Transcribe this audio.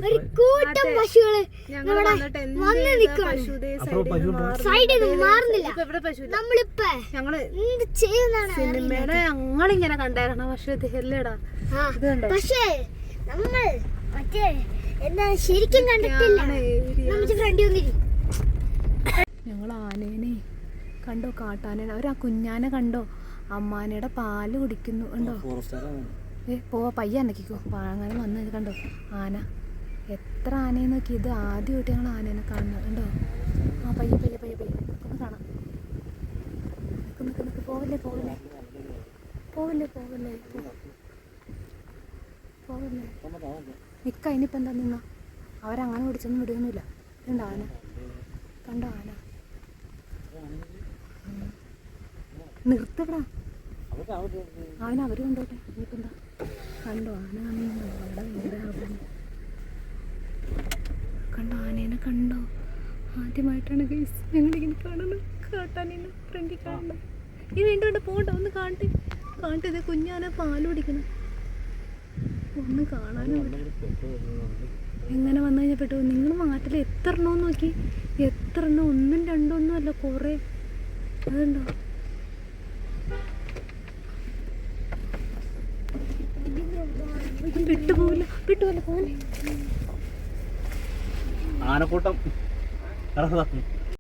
ഒരു കൂട്ടം പശുക്കള് സിനിമയുടെ ഞങ്ങളിങ്ങനെ ഉണ്ടായിരുന്നു. പക്ഷെ ഇത് ഹെല്ലടാ. പക്ഷേ നമ്മൾ മറ്റേ എന്താ ശരിക്കും കണ്ടിട്ടില്ല. ഞങ്ങൾ ആനേനെ കണ്ടോ, കാട്ടാനേനെ. അവർ ആ കുഞ്ഞാനെ കണ്ടോ, അമ്മാനയുടെ പാല് കുടിക്കുന്നു കണ്ടോ. പോവാ, പയ്യ അനക്കിക്കോ. അങ്ങനെ വന്ന് കണ്ടോ ആന. എത്ര ആനയെ നോക്കി. ഇത് ആദ്യമായിട്ട് ഞങ്ങൾ ആനേനെ കാണുന്നത് കണ്ടോ. ആ പയ്യെ പയ്യെ പയ്യെ പയ്യെ ഒന്ന് കാണാം. നിൽക്ക് പോവല്ലേ പോവല്ലേ പോവല്ലേ പോവല്ലേ പോവല്ലേ നിൽക്ക. ഇനിയിപ്പോൾ എന്താ നിന്നോ, അവരങ്ങനെ പിടിച്ചൊന്നും വിടുകയൊന്നുമില്ല. ഇതുണ്ടോ ആന, കണ്ടോ ആന. നിർത്തടാ, അവര് കണ്ടോട്ടെ. ഇനിയിപ്പോൾ എന്താ കണ്ടോ ആന. കണ്ടോ ആനേനെ കണ്ടോ. ആദ്യമായിട്ടാണ് ഗൈസ് ഞങ്ങളിങ്ങനെ കാണുന്നത്. കാട്ടാനേനെ ഫ്രണ്ടിൽ കാണണം. ഈ വീണ്ടും പോകണ്ട, ഒന്ന് കാണട്ടെ. ഇത് കുഞ്ഞാന പാല് കുടിക്കണം. ഒന്ന് കാണാനും എങ്ങനെ വന്നു കഴിഞ്ഞപ്പെട്ടു. നിങ്ങൾ നാട്ടിൽ എത്ര എണ്ണം നോക്കി, എത്ര എണ്ണം. ഒന്നും രണ്ടും ഒന്നും അല്ല, കുറേ. അതുണ്ടോ വിട്ടുപോവില്ല പോലെ ആനക്കൂട്ടം